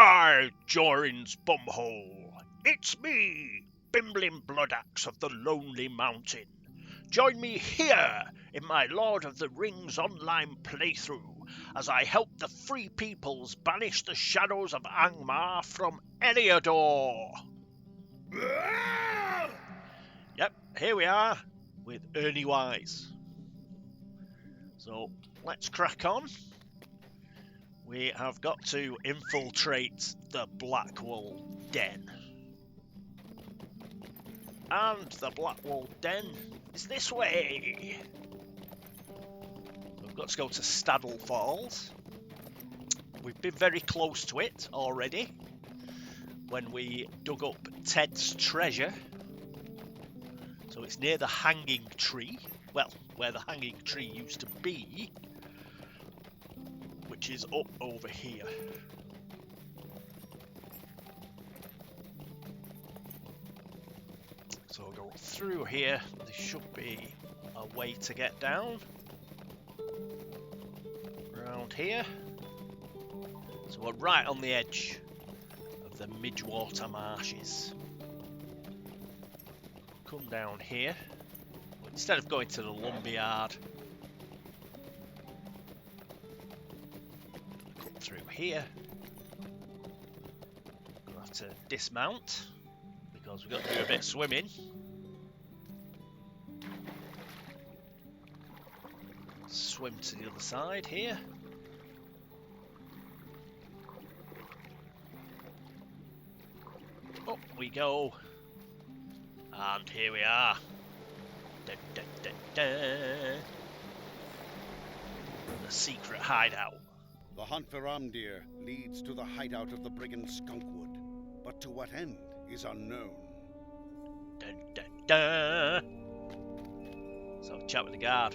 Hi, Jorin's bumhole. It's me, Bimblin Bloodaxe of the Lonely Mountain. Join me here in my Lord of the Rings online playthrough as I help the Free Peoples banish the shadows of Angmar from Eriador. Yep, here we are with Ernie Wise. So let's crack on. We have got to infiltrate the Blackwold den. And the Blackwold den is this way. We've got to go to Staddle Falls. We've been very close to it already when we dug up Ted's treasure. So it's near the hanging tree. Well, where the hanging tree used to be, which is up over here. So we'll go through here. There should be a way to get down. Around here. So we're right on the edge of the Midwater Marshes. Come down here. Instead of going to the lumberyard, come through here. We'll have to dismount because we've got to do a bit of swimming. Swim to the other side here. Up we go. And here we are. Da, da, da, da. The secret hideout. The hunt for Amdir leads to the hideout of the brigand Skunkwood, but to what end is unknown. Dun, dun, dun. So chat with the guard.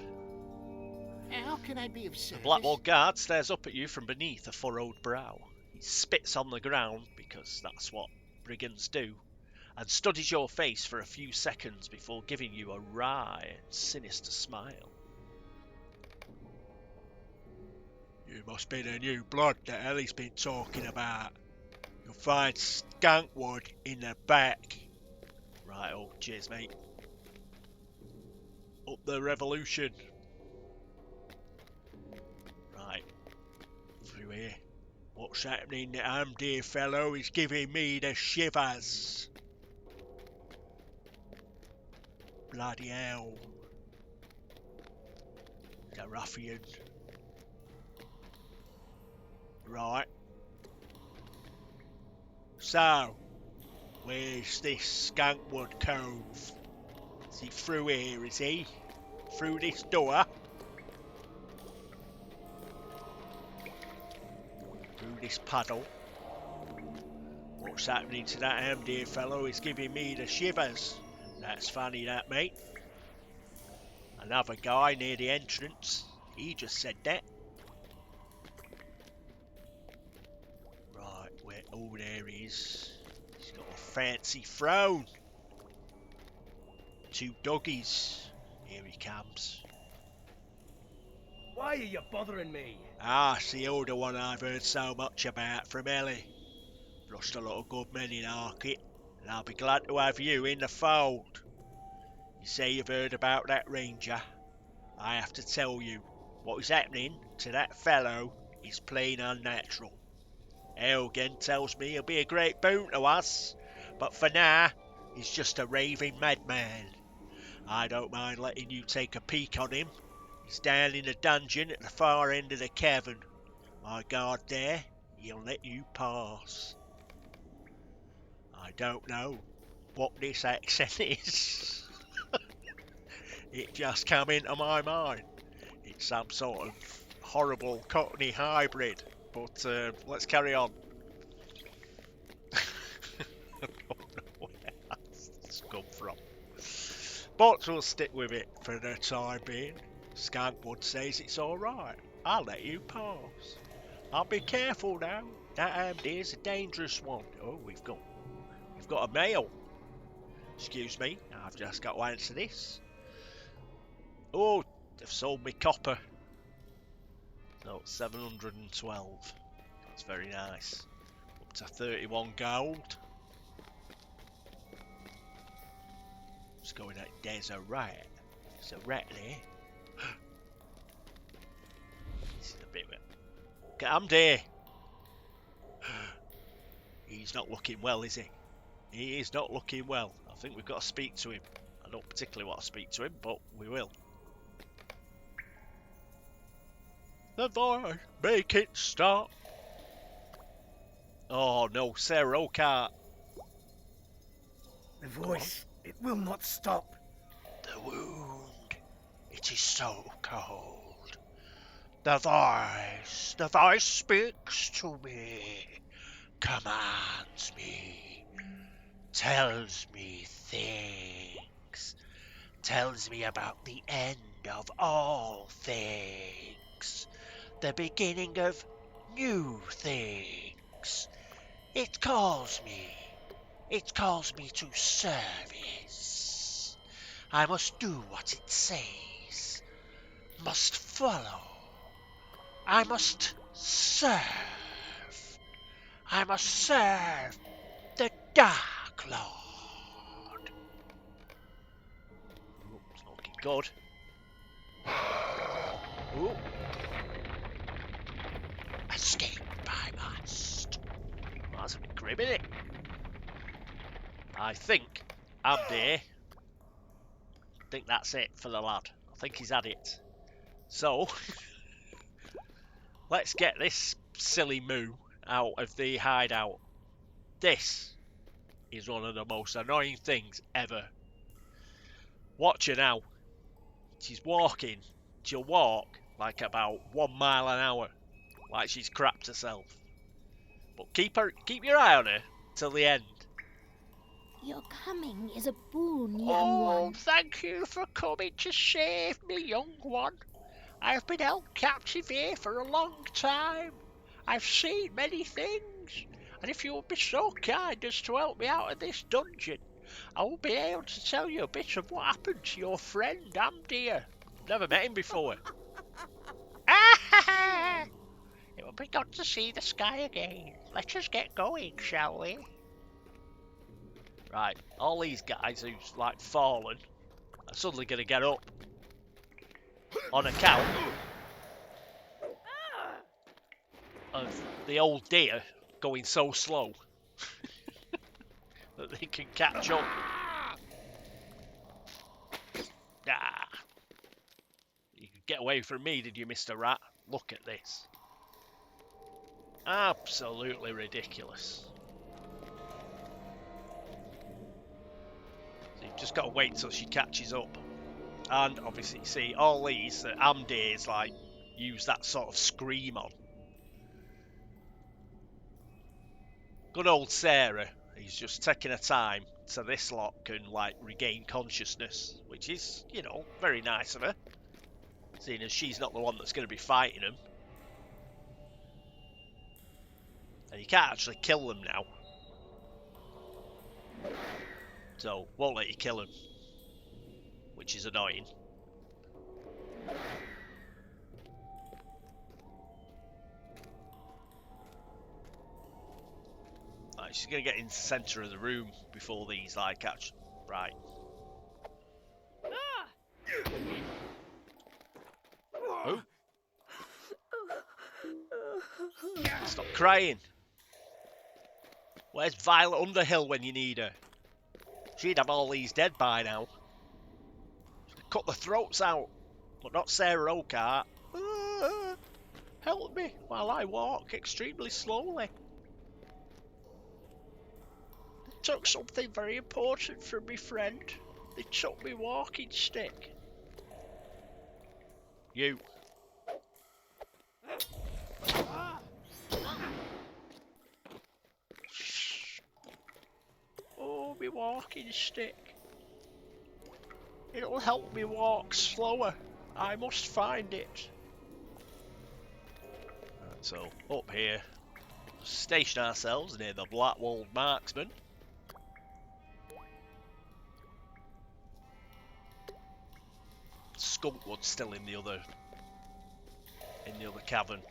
How can I be of service? The Blackwold guard stares up at you from beneath a furrowed brow. He spits on the ground, because that's what brigands do, and studies your face for a few seconds before giving you a wry and sinister smile. You must be the new blood that Ellie's been talking about. You'll find Skunkwood in the back. Right, oh, cheers, mate. Up the revolution. Right, through here. What's happening? The Amdir fellow is giving me the shivers. Bloody hell. The ruffian. Right. So, where's this Skunkwood cove? Is he through here, is he? Through this door? Through this puddle? What's happening to that Amdir fellow is giving me the shivers. That's funny, that, mate. Another guy near the entrance. He just said that. Right, where? Oh, there he is. He's got a fancy throne. 2 doggies. Here he comes. Why are you bothering me? Ah, it's the older one I've heard so much about from Ellie. Lost a lot of good men in Oakheart, and I'll be glad to have you in the fold. You say you've heard about that ranger. I have to tell you, what is happening to that fellow is plain unnatural. Elgin tells me he'll be a great boon to us, but for now, he's just a raving madman. I don't mind letting you take a peek on him. He's down in the dungeon at the far end of the cavern. My guard there, he'll let you pass. I don't know what this accent is. It just came into my mind. It's some sort of horrible Cockney hybrid, but let's carry on. I don't know where that's come from. But we'll stick with it for the time being. Skunkwood says it's alright. I'll let you pass. I'll be careful now. That Amdir's a dangerous one. Oh, we've got a mail. Excuse me, I've just got to answer this. Oh, they've sold me copper. So 712. That's very nice. up to 31 gold. Let's go in at there's a rat. There's a rat there. This is a bit of it. Get Amdir. He's not looking well, is he? He is not looking well. I think we've got to speak to him. I don't particularly want to speak to him, but we will. The voice, make it stop. Oh no, Sara Oakheart. The voice, it will not stop. The wound, it is so cold. The voice speaks to me, commands me, tells me things, tells me about the end of all things, the beginning of new things. It calls me to service. I must do what it says, must follow. I must serve. I must serve the Dark Lord. Ooh, it's not looking good. Ooh. Escape I must. Well, that's a bit grim, isn't it? I think Amdir. I think that's it for the lad. I think he's had it. So, let's get this silly moo out of the hideout. This is one of the most annoying things ever. Watch her now. She's walking. She'll walk like about 1 mile an hour, like she's crapped herself. But keep your eye on her till the end. Your coming is a boon, young Oh, one. thank you for coming to save me, young one. I have been held captive here for a long time. I've seen many things, and if you would be so kind as to help me out of this dungeon, I will be able to tell you a bit of what happened to your friend Amdir. Never met him before. It will be good to see the sky again. Let us get going, shall we? Right, all these guys who's like fallen are suddenly going to get up on account of the old deer going so slow that they can catch up. Ah. You could get away from me, did you, Mr. Rat? Look at this. Absolutely ridiculous. So you've just got to wait till she catches up. And obviously, you see, all these that Amdir's like use that sort of scream on. Good old Sara, he's just taking her time so this lot can like regain consciousness, which is, you know, very nice of her, seeing as she's not the one that's going to be fighting them. And you can't actually kill them now, so won't let you kill them, which is annoying. Right, she's going to get in the centre of the room before these like catch. Right. Oh. Stop crying. Where's Violet Underhill when you need her? She'd have all these dead by now. Cut the throats out, but not Sara Oakheart. Help me while I walk extremely slowly. They took something very important from me friend. They took me walking stick. You. Oh, me walking stick. It'll help me walk slower. I must find it. Right, so, up here. Station ourselves near the Blackwold marksman. Skunkwood's still in the other cavern.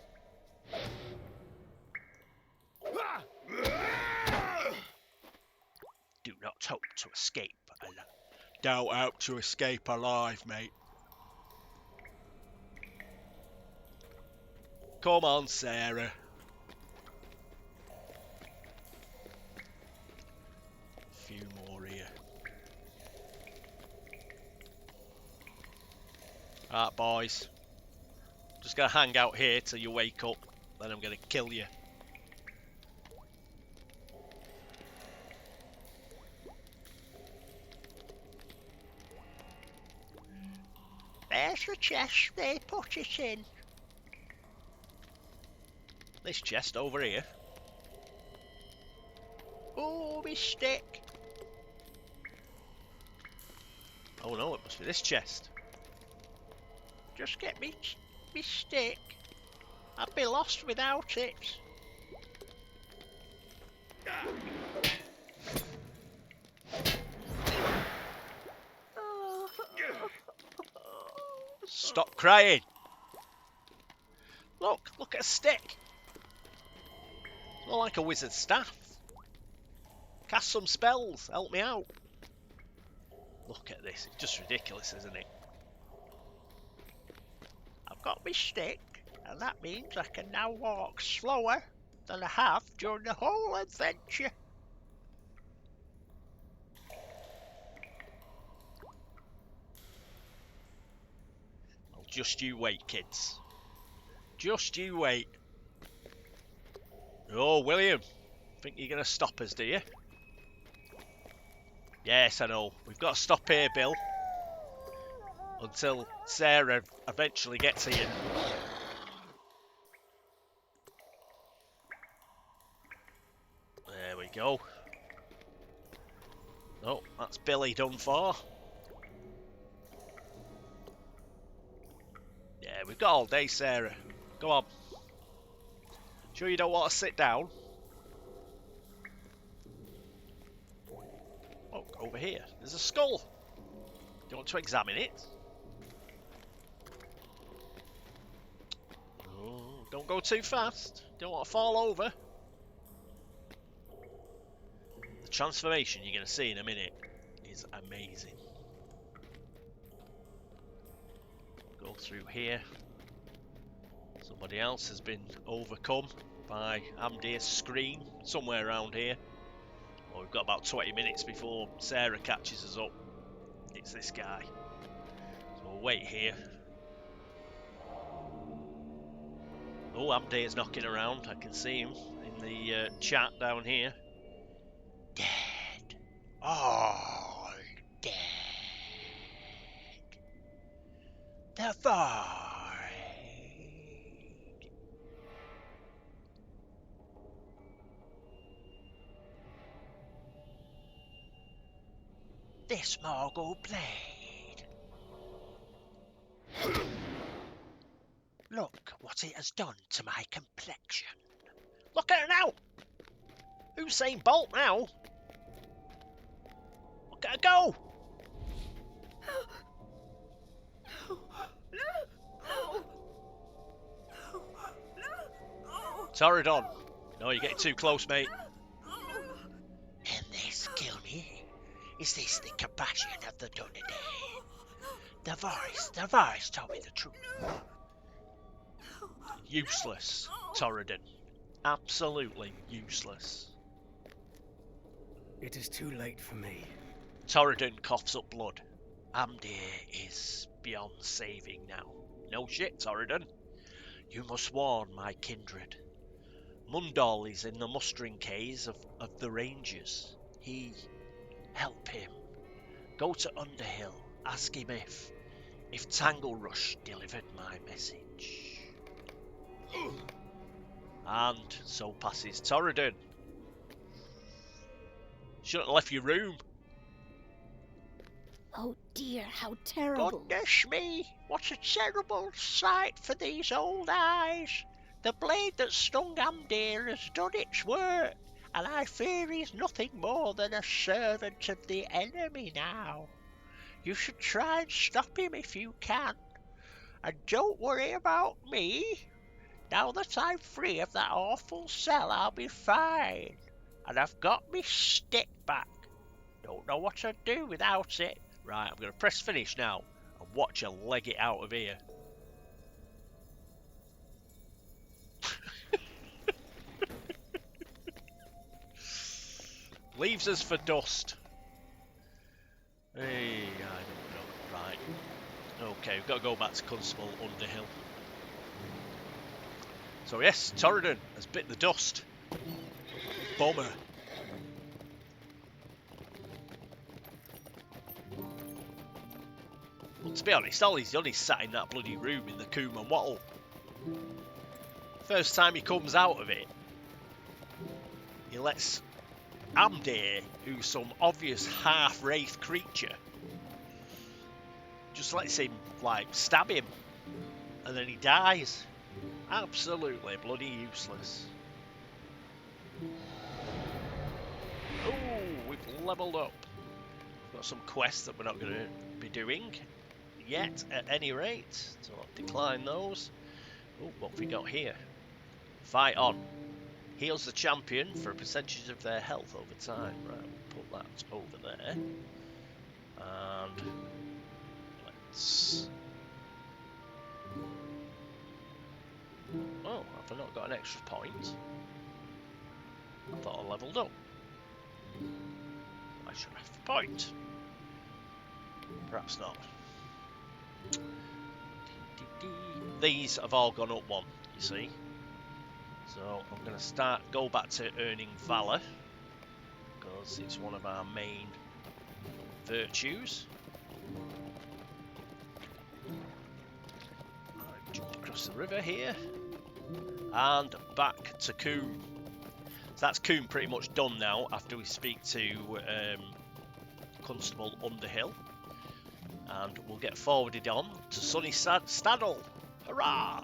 hope to escape alive. Don't hope to escape alive, mate. Come on, Sarah. A few more here. Right, boys. Just gonna hang out here till you wake up. Then I'm gonna kill you. There's the chest they put it in. This chest over here. Oh, me stick. Oh no, it must be this chest. Just get me stick. I'd be lost without it. Stop crying. Look at a stick. Not like a wizard's staff. Cast some spells, help me out. Look at this, it's just ridiculous, isn't it? I've got my stick, and that means I can now walk slower than I have during the whole adventure. Well, just you wait, kids. Just you wait. Oh, William, think you're going to stop us, do you? Yes, I know. We've got to stop here, Bill. Until Sarah eventually gets here. There we go. Oh, that's Billy done for. Yeah, we've got all day, Sarah. Go on. Sure you don't want to sit down? Oh, over here. There's a skull. Do you want to examine it? Oh, don't go too fast. Don't want to fall over. The transformation you're going to see in a minute is amazing. Go through here. Somebody else has been overcome by Amdir's scream somewhere around here. Well, we've got about 20 minutes before Sarah catches us up. It's this guy. So we'll wait here. Oh, Amdir's knocking around. I can see him in the chat down here. Dead. All dead. The void. This Morgul blade. Look what it has done to my complexion. Look at it now! Usain Bolt now! Look at her go! Toradon. No, you're getting too close, mate. And this kill me. Is this the compassion of the dunadan? The voice told me the truth. Useless, Toradon. Absolutely useless. It is too late for me. Toradon coughs up blood. Amdir is beyond saving now. No shit, Toradon. You must warn my kindred. Mundal is in the mustering caves of the Rangers. Help him. Go to Underhill. Ask him if Tangle Rush delivered my message. And so passes Toradon. Shouldn't have left your room. Oh dear, how terrible. Goodness me, what a terrible sight for these old eyes. The blade that stung Amdir has done its work, and I fear he's nothing more than a servant of the enemy now. You should try and stop him if you can. And don't worry about me. Now that I'm free of that awful cell, I'll be fine. And I've got me stick back. Don't know what I'd do without it. Right, I'm going to press finish now and watch you leg it out of here. Leaves us for dust. Hey, I don't know. Right. Okay, we've got to go back to Constable Underhill. So yes, Torridon has bit the dust. Bomber. Well, to be honest, all he's done is sat in that bloody room in the Coombe and Wattle. First time he comes out of it, he lets Amdir, who's some obvious half-wraith creature, just lets him, like, stab him. And then he dies. Absolutely bloody useless. Oh, we've levelled up. We've got some quests that we're not going to be doing yet, at any rate. So I'll decline those. Oh, what have we got here? Fight on. Heals the champion for a percentage of their health over time. Right, we'll put that over there. And let's... Oh, have I not got an extra point? I thought I levelled up. I should have a point. Perhaps not. These have all gone up one, you see. So I'm going to go back to earning Valour, because it's one of our main virtues. Right, jump across the river here. And back to Coombe. So that's Coombe pretty much done now after we speak to Constable Underhill. And we'll get forwarded on to sunny Staddle. Hurrah!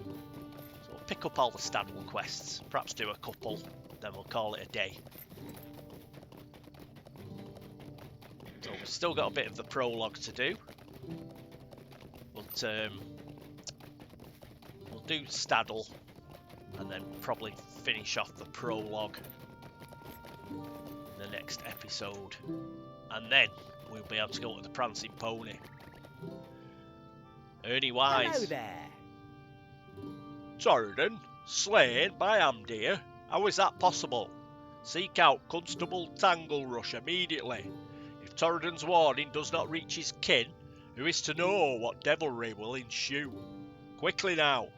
So we'll pick up all the Staddle quests. Perhaps do a couple, then we'll call it a day. So we've still got a bit of the prologue to do. But we'll do Staddle and then probably finish off the prologue in the next episode. And then we'll be able to go to the Prancing Pony. Ernie Wise. Hello there. Torridon, slain by Amdir. How is that possible? Seek out Constable Tanglerush immediately. If Torridon's warning does not reach his kin, who is to know what devilry will ensue? Quickly now.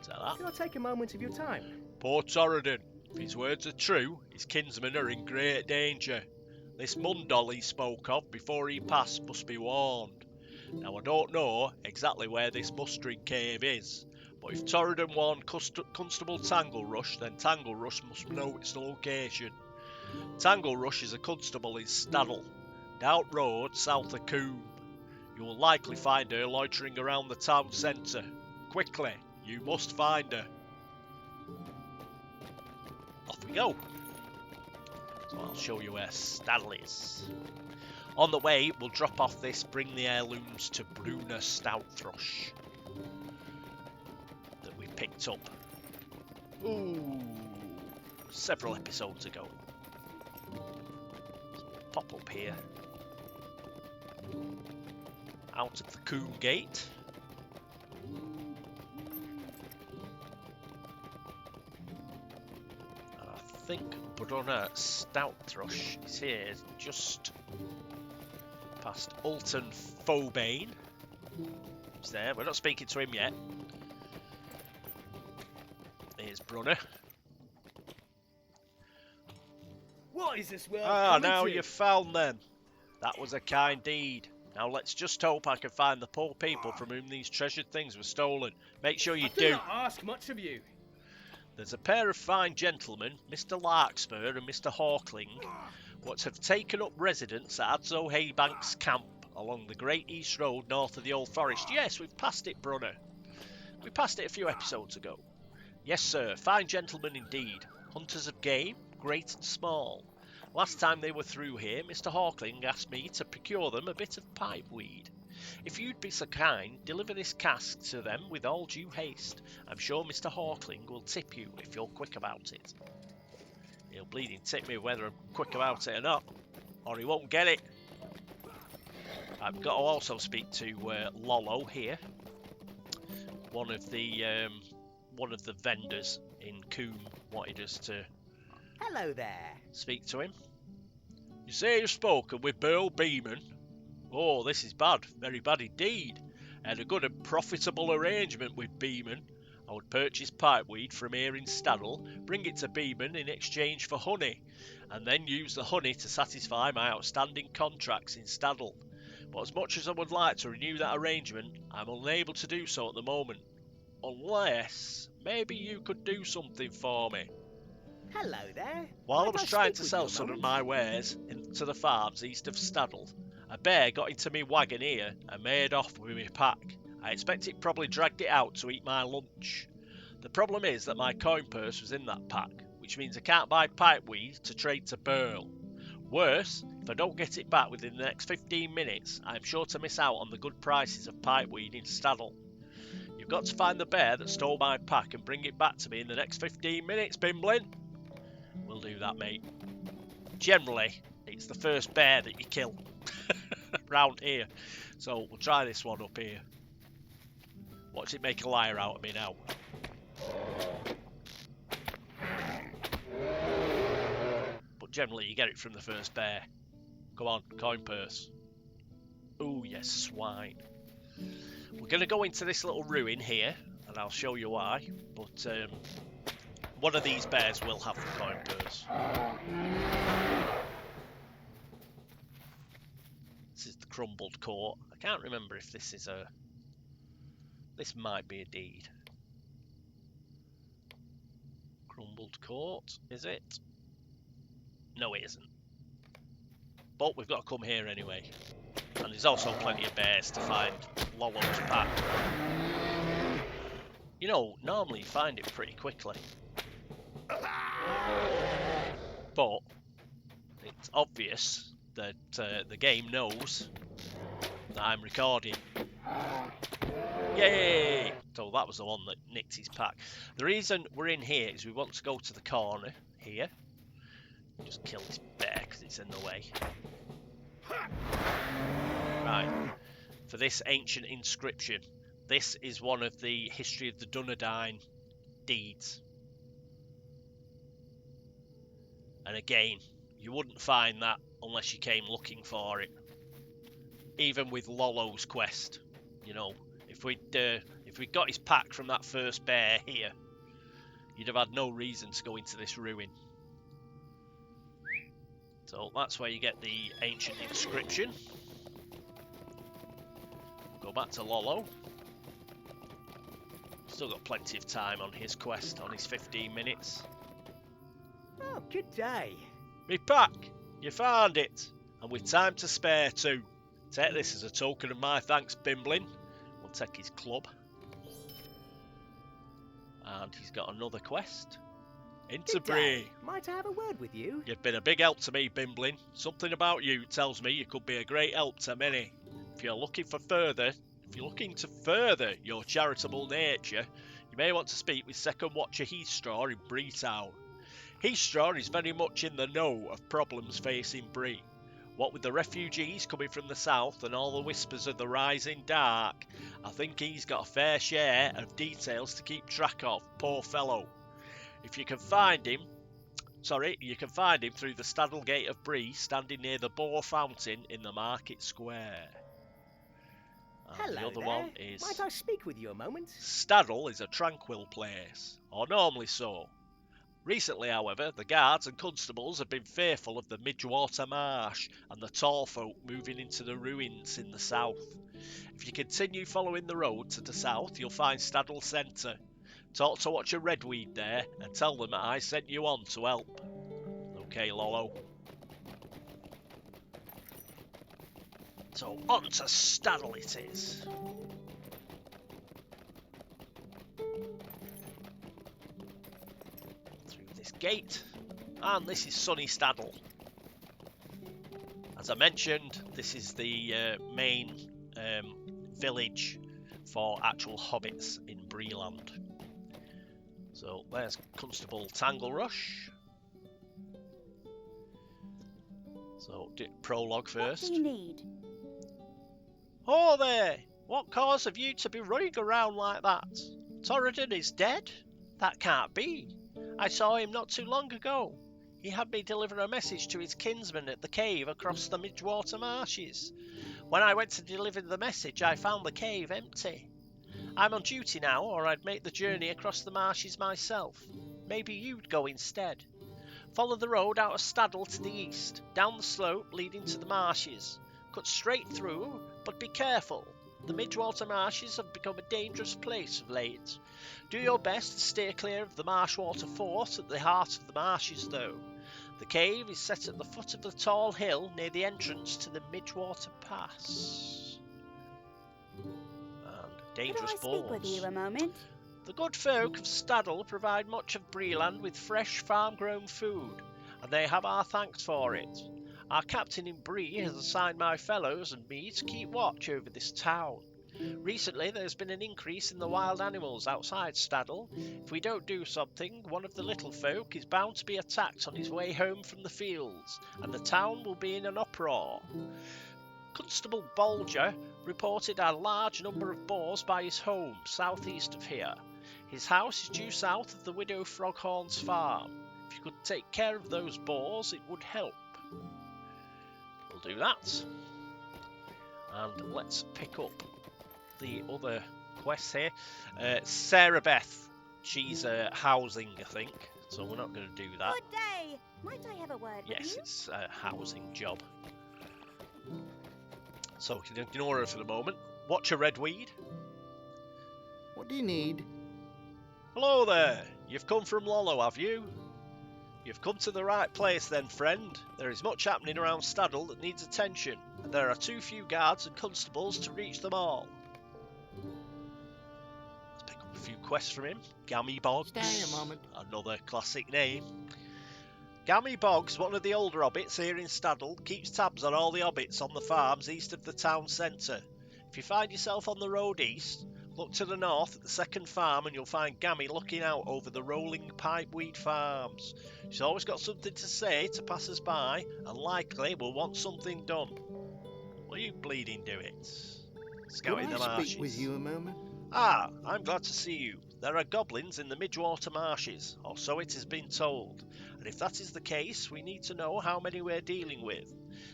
Is that that? Can I take a moment of your time? Poor Torridon. If his words are true, his kinsmen are in great danger. This Mundol he spoke of before he passed must be warned. Now I don't know exactly where this mustering cave is, but if Torridon warned Constable Tanglerush, then Tanglerush must know its location. Tanglerush is a constable in Staddle, down road south of Coombe. You will likely find her loitering around the town centre. Quickly, you must find her. Off we go. So I'll show you where Staddle is. On the way, we'll drop off this Bring the Heirlooms to Bruna Stout Thrush that we picked up several episodes ago. So we'll pop up here, out of the Coombe Gate. And I think Bruna Stout Thrush is here, just past Alton Fobane. He's there. We're not speaking to him yet. Here's Brunner. What is this world? Ah, coming now to? you've found them. That was a kind deed. Now let's just hope I can find the poor people from whom these treasured things were stolen. Make sure you I do. not ask much of you. There's a pair of fine gentlemen, Mr. Larkspur and Mr. Hawkling, what have taken up residence at Adzo Haybank's camp along the Great East Road north of the Old Forest. Yes, we've passed it, Brunner. We passed it a few episodes ago. Yes, sir, fine gentlemen indeed. Hunters of game, great and small. Last time they were through here, Mr. Hawkling asked me to procure them a bit of pipeweed. If you'd be so kind, deliver this cask to them with all due haste. I'm sure Mr. Hawkling will tip you if you're quick about it. He'll bleeding tip me whether I'm quick about it or not, or he won't get it. I've got to also speak to Lolo here, one of the vendors in Coombe wanted us to Hello there. speak to him. You say you've spoken with Burl Beeman? Oh, this is bad, very bad indeed. I had a good and profitable arrangement with Beeman. I would purchase pipeweed from here in Staddle, bring it to Beeman in exchange for honey, and then use the honey to satisfy my outstanding contracts in Staddle. But as much as I would like to renew that arrangement, I'm unable to do so at the moment. Unless, maybe you could do something for me. Hello there. While I Might was I trying speak to with sell you a some of moment? my wares into the farms east of Staddle, a bear got into me wagon here and made off with my pack. I expect it probably dragged it out to eat my lunch. The problem is that my coin purse was in that pack, which means I can't buy pipeweed to trade to Burl. Worse, if I don't get it back within the next 15 minutes, I am sure to miss out on the good prices of pipeweed in Staddle. You've got to find the bear that stole my pack and bring it back to me in the next 15 minutes, Bimblin. We'll do that, mate. Generally, it's the first bear that you kill round here. So we'll try this one up here. Watch it make a liar out of me now. But generally, you get it from the first bear. Come on, coin purse. Oh, yes, swine. We're going to go into this little ruin here, and I'll show you why. But one of these bears will have the coin purse. This is the crumbled court. I can't remember if this is a... This might be a deed. Crumbled court, is it? No, it isn't. But we've got to come here anyway. And there's also plenty of bears to find Lolo's pack. You know, normally you find it pretty quickly. But it's obvious that the game knows that I'm recording. Yay! So that was the one that nicked his pack. The reason we're in here is we want to go to the corner here. Just kill this bear because it's in the way. Right. For this ancient inscription. This is one of the history of the Dunadan deeds. And again, you wouldn't find that unless you came looking for it. Even with Lolo's quest, you know, if we'd got his pack from that first bear here, you'd have had no reason to go into this ruin. So that's where you get the ancient inscription. Go back to Lolo. Still got plenty of time on his quest, on his 15 minutes. Oh, good day. Me pack! You found it! And with time to spare too. Take this as a token of my thanks, Bimblin. We'll take his club. And he's got another quest. Into Good Bree. day. Might I have a word with you? You've been a big help to me, Bimblin. Something about you tells me you could be a great help to many. If you're looking to further your charitable nature, you may want to speak with Second Watcher Heathstraw in Breetown. Heathstraw is very much in the know of problems facing Bree. What with the refugees coming from the south and all the whispers of the rising dark, I think he's got a fair share of details to keep track of, poor fellow. If you can find him, you can find him through the Staddle Gate of Bree, standing near the Boar Fountain in the Market Square. And Hello the other there. one is... Might I speak with you a moment? Staddle is a tranquil place, or normally so. Recently, however, the guards and constables have been fearful of the Midwater Marsh and the tall folk moving into the ruins in the south. If you continue following the road to the south, you'll find Staddle Centre. Talk to Watcher Redweed there and tell them that I sent you on to help. Okay, Lolo. So, on to Staddle it is. Through this gate. And this is sunny Staddle. As I mentioned, this is the main village for actual hobbits in Breeland. So there's Constable Tanglerush. So, prologue first. What do you need? Oh there! What cause have you to be running around like that? Torridon is dead? That can't be. I saw him not too long ago. He had me deliver a message to his kinsman at the cave across the Midgewater marshes. When I went to deliver the message, I found the cave empty. I'm on duty now, or I'd make the journey across the marshes myself. Maybe you'd go instead. Follow the road out of Staddle to the east, down the slope leading to the marshes. Cut straight through, but be careful. The Midgewater marshes have become a dangerous place of late. Do your best to steer clear of the Marshwater Fort at the heart of the marshes, though. The cave is set at the foot of the tall hill near the entrance to the Midgewater Pass. And dangerous Could I speak with you a moment? The good folk of Staddle provide much of Breeland with fresh farm-grown food, and they have our thanks for it. Our captain in Bree has assigned my fellows and me to keep watch over this town. Recently there's been an increase in the wild animals outside Staddle. If we don't do something, one of the little folk is bound to be attacked on his way home from the fields, and the town will be in an uproar. Constable Bolger reported a large number of boars by his home, southeast of here. His house is due south of the Widow Froghorn's farm. If you could take care of those boars, it would help. We'll do that. And let's pick up the other quests here. Sarah Beth, she's housing, I think, so we're not going to do that. Good day. Might I have a word with you? Yes, it's a housing job. So we can ignore her for the moment. Watch a red weed. What do you need? Hello there. You've come from Lollo, have you? You've come to the right place then, friend. There is much happening around Staddle that needs attention, and there are too few guards and constables to reach them all. Let's pick up a few quests from him. Gammy Boggs. Stay a moment. Another classic name. Gammy Boggs, one of the older hobbits here in Staddle, keeps tabs on all the hobbits on the farms east of the town centre. If you find yourself on the road east, look to the north at the second farm and you'll find Gammy looking out over the rolling pipeweed farms. She's always got something to say to passers by and likely will want something done. Will you bleeding do it? Scouting the Could I marshes. speak with you a moment? Ah, I'm glad to see you. There are goblins in the Midgewater marshes, or so it has been told. And if that is the case, we need to know how many we're dealing with.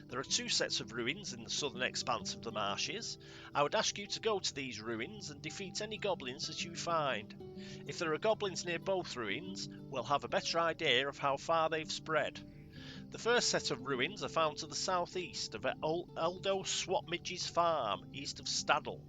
There are two sets of ruins in the southern expanse of the marshes. I would ask you to go to these ruins and defeat any goblins that you find. If there are goblins near both ruins, we'll have a better idea of how far they've spread. The first set of ruins are found to the southeast of Eldo Swapmidge's farm, east of Staddle.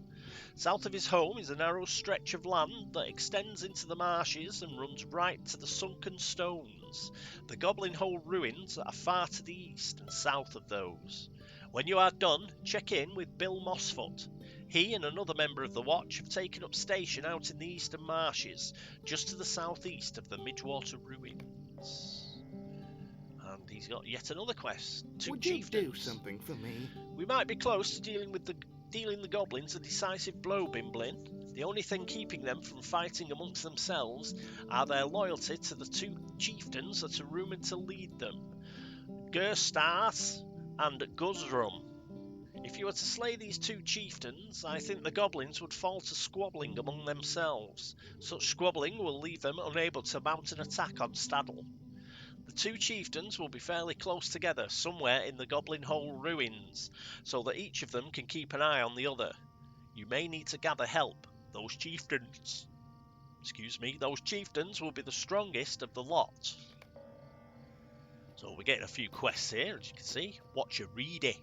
South of his home is a narrow stretch of land that extends into the marshes and runs right to the sunken stones. The Goblin Hole ruins are far to the east and south of those. When you are done, check in with Bill Mossfoot. He and another member of the Watch have taken up station out in the eastern marshes, just to the southeast of the Midgewater ruins. And he's got yet another quest. Two Would you chieftains. do something for me? We might be close to dealing the goblins a decisive blow, Bimblin. The only thing keeping them from fighting amongst themselves are their loyalty to the two chieftains that are rumoured to lead them, Gerstas and Guzrum. If you were to slay these two chieftains, I think the goblins would fall to squabbling among themselves. Such squabbling will leave them unable to mount an attack on Staddle. The two chieftains will be fairly close together somewhere in the Goblin Hole ruins, so that each of them can keep an eye on the other. You may need to gather help. Those chieftains will be the strongest of the lot. So we're getting a few quests here, as you can see. Watch your ready.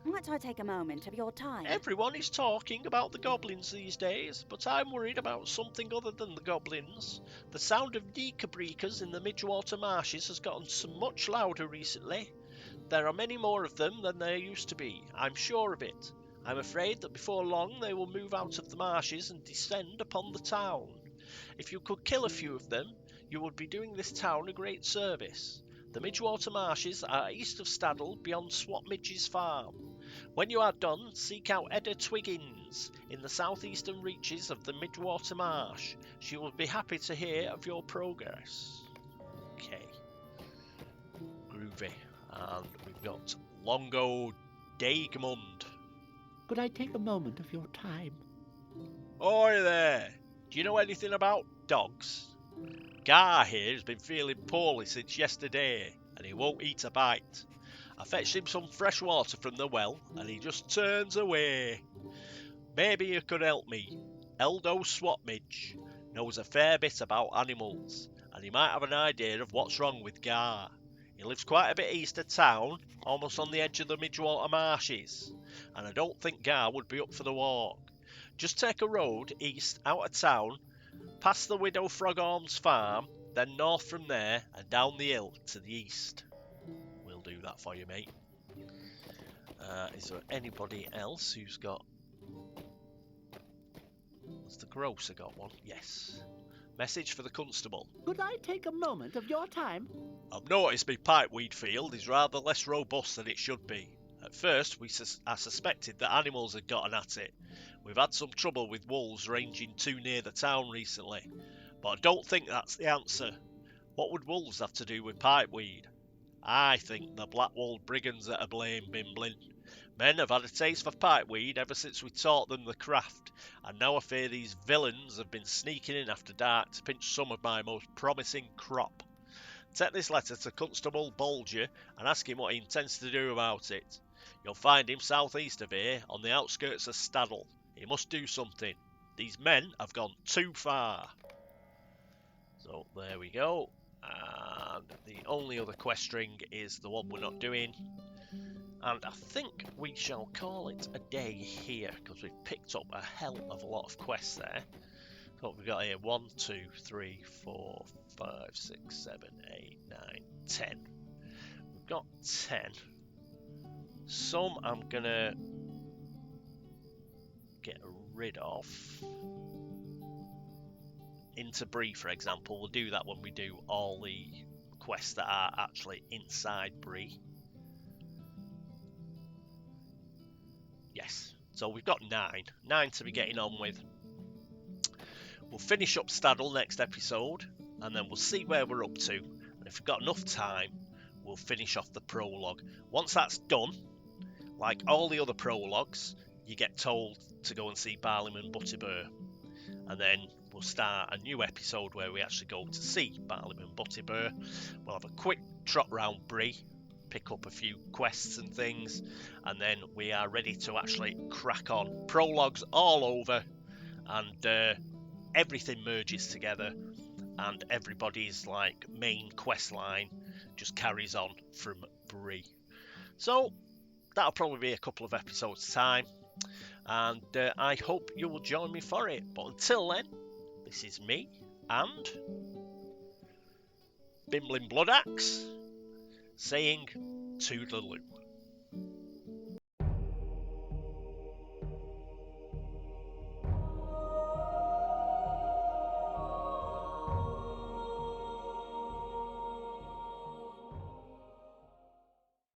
Might I take a moment of your time? Everyone is talking about the goblins these days, but I'm worried about something other than the goblins. The sound of Deekabreakers in the Midgewater marshes has gotten so much louder recently. There are many more of them than there used to be, I'm sure of it. I'm afraid that before long they will move out of the marshes and descend upon the town. If you could kill a few of them, you would be doing this town a great service. The Midgewater marshes are east of Staddle beyond Swapmidge's farm. When you are done, seek out Edda Twiggins in the southeastern reaches of the Midgewater Marsh. She will be happy to hear of your progress. Okay. Groovy. And we've got Longo Dagemund. Could I take a moment of your time? Oi there! Do you know anything about dogs? Gar here has been feeling poorly since yesterday, and he won't eat a bite. I fetched him some fresh water from the well, and he just turns away. Maybe you could help me. Eldo Swatmidge knows a fair bit about animals, and he might have an idea of what's wrong with Gar. He lives quite a bit east of town, almost on the edge of the Midgewater Marshes, and I don't think Gar would be up for the walk. Just take a road east out of town, past the Widow Froghorn's farm, then north from there and down the hill to the east. We'll do that for you, mate. Is there anybody else who's got... Has the grocer got one? Yes. Message for the constable. Could I take a moment of your time? I've noticed my pipeweed field is rather less robust than it should be. At first, I suspected that animals had gotten at it. We've had some trouble with wolves ranging too near the town recently, but I don't think that's the answer. What would wolves have to do with pipeweed? I think the Blackwold brigands are to blame, Bimblin. Men have had a taste for pipeweed ever since we taught them the craft, and now I fear these villains have been sneaking in after dark to pinch some of my most promising crop. Take this letter to Constable Bolger and ask him what he intends to do about it. You'll find him southeast of here, on the outskirts of Staddle. He must do something. These men have gone too far. So there we go. And the only other quest string is the one we're not doing. And I think we shall call it a day here, because we've picked up a hell of a lot of quests there. So what we've got here, 1, 2, 3, 4, 5, 6, 7, 8, 9, 10. We've got 10. Some I'm gonna get rid of. Into Bree, for example. We'll do that when we do all the quests that are actually inside Bree. Yes, so we've got 9 to be getting on with. We'll finish up Staddle next episode, and then we'll see where we're up to, and if we've got enough time, we'll finish off the prologue. Once that's done, like all the other prologues, you get told to go and see Barlim and Buttybur, and then we'll start a new episode where we actually go to see Barlim and Buttybur. We'll have a quick trot round Bree, pick up a few quests and things, and then we are ready to actually crack on. Prologues all over, and everything merges together, and everybody's like main quest line just carries on from Bree. So that'll probably be a couple of episodes time, and I hope you will join me for it. But until then, this is me and Bimblin Bloodaxe saying toodaloo.